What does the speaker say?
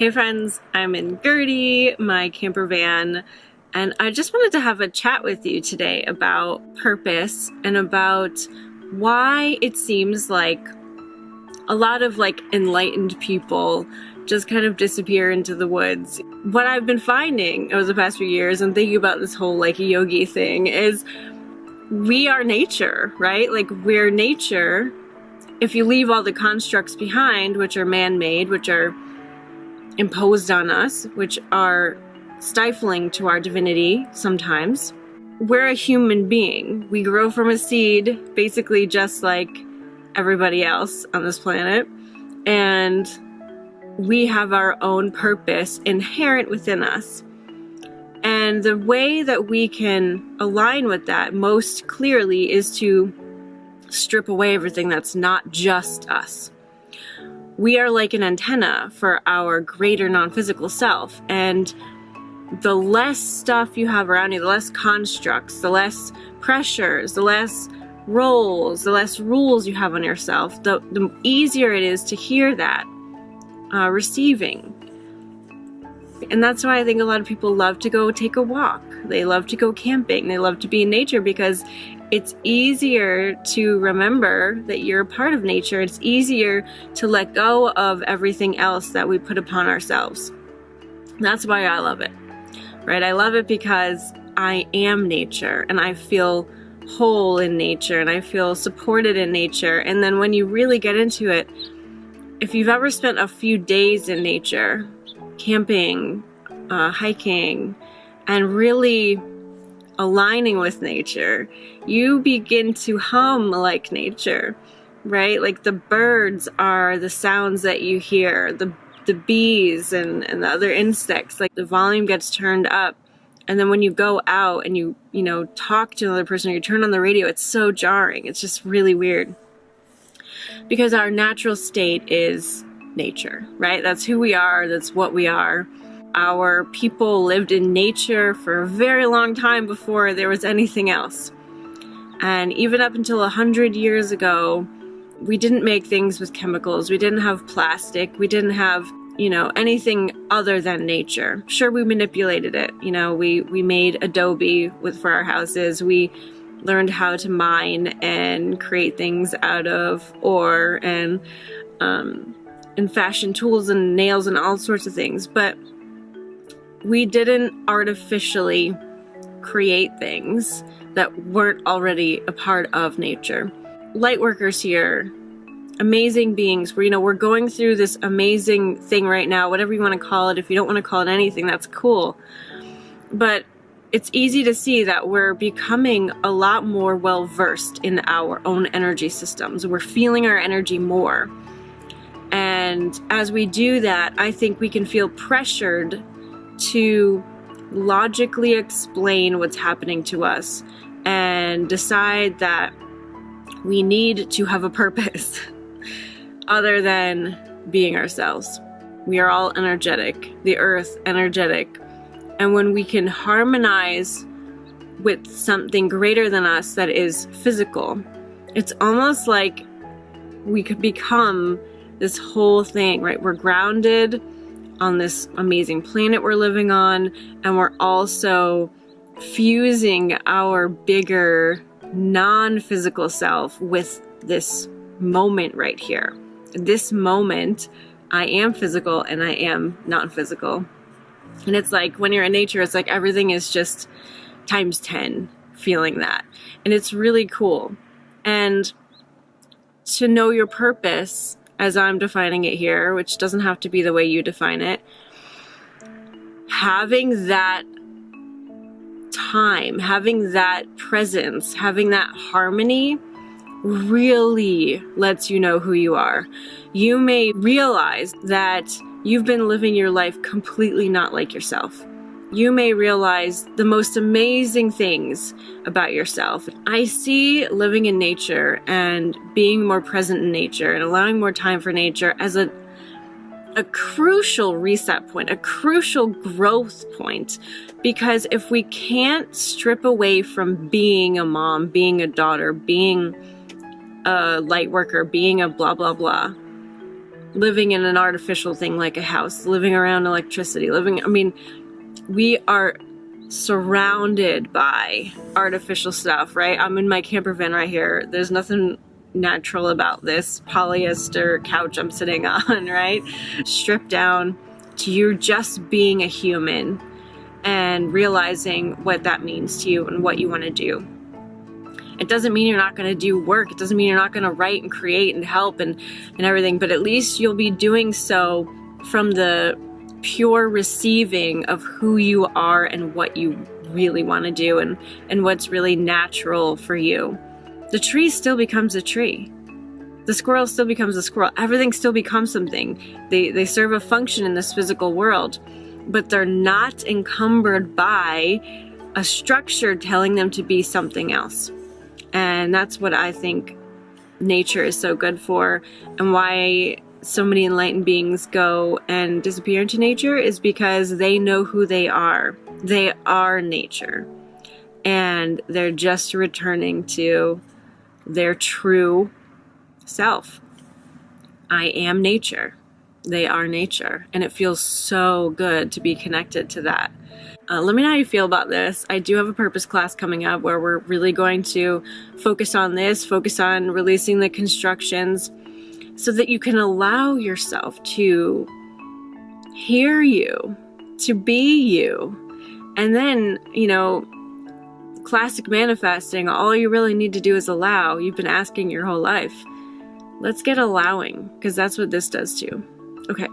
Hey friends, I'm in Gertie, my camper van, and I just wanted to have a chat with you today about purpose and about why it seems like a lot of enlightened people just kind of disappear into the woods. What I've been finding over the past few years and thinking about this whole yogi thing is we are nature, right? We're nature. If you leave all the constructs behind, which are man-made, which are imposed on us, which are stifling to our divinity sometimes, we're a human being. We grow from a seed, basically just like everybody else on this planet, and we have our own purpose inherent within us. And the way that we can align with that most clearly is to strip away everything that's not just us. We are like an antenna for our greater non-physical self, and the less stuff you have around you, the less constructs, the less pressures, the less roles, the less rules you have on yourself, the easier it is to hear that receiving. And that's why I think a lot of people love to go take a walk. They love to go camping. They love to be in nature because it's easier to remember that you're a part of nature. It's easier to let go of everything else that we put upon ourselves. That's why I love it, right? I love it because I am nature and I feel whole in nature and I feel supported in nature. And then when you really get into it, if you've ever spent a few days in nature, camping, hiking, and really aligning with nature, you begin to hum like nature, right? Like the birds are the sounds that you hear, the bees and the other insects, like the volume gets turned up. And then when you go out and you talk to another person or you turn on the radio, it's so jarring. It's just really weird. Because our natural state is nature, right? That's who we are. That's what we are. Our people lived in nature for a very long time before there was anything else. And even up until 100 years ago, we didn't make things with chemicals. We didn't have plastic. We didn't have, anything other than nature. Sure, we manipulated it. We made adobe for our houses. We learned how to mine and create things out of ore and fashion tools and nails and all sorts of things. But we didn't artificially create things that weren't already a part of nature. Lightworkers here, amazing beings. We're going through this amazing thing right now, whatever you want to call it. If you don't want to call it anything, that's cool. But it's easy to see that we're becoming a lot more well-versed in our own energy systems. We're feeling our energy more. And as we do that, I think we can feel pressured to logically explain what's happening to us and decide that we need to have a purpose other than being ourselves. We are all energetic, the earth energetic. And when we can harmonize with something greater than us that is physical, it's almost like we could become this whole thing, right? We're grounded on this amazing planet we're living on, and we're also fusing our bigger non-physical self with this moment right here. This moment, I am physical and I am non-physical. And it's like when you're in nature, it's like everything is just times 10 feeling that. And it's really cool. And to know your purpose, as I'm defining it here, which doesn't have to be the way you define it, having that time, having that presence, having that harmony really lets you know who you are. You may realize that you've been living your life completely not like yourself. You may realize the most amazing things about yourself. I see living in nature and being more present in nature and allowing more time for nature as a crucial reset point, a crucial growth point. Because if we can't strip away from being a mom, being a daughter, being a light worker, being a blah, blah, blah, living in an artificial thing like a house, living around electricity, we are surrounded by artificial stuff, right? I'm in my camper van right here. There's nothing natural about this polyester couch I'm sitting on, right? Stripped down to you just being a human and realizing what that means to you and what you want to do. It doesn't mean you're not going to do work. It doesn't mean you're not going to write and create and help and everything, but at least you'll be doing so from the pure receiving of who you are and what you really want to do and what's really natural for you. The tree still becomes a tree. The squirrel still becomes a squirrel. Everything still becomes something. They serve a function in this physical world, but they're not encumbered by a structure telling them to be something else. And that's what I think nature is so good for, and why so many enlightened beings go and disappear into nature is because they know who they are. They are nature. And they're just returning to their true self. I am nature. They are nature. And it feels so good to be connected to that. Let me know how you feel about this. I do have a purpose class coming up where we're really going to focus on this, focus on releasing the constructions so that you can allow yourself to hear you, to be you. And then, classic manifesting, all you really need to do is allow. You've been asking your whole life. Let's get allowing, because that's what this does too. Okay.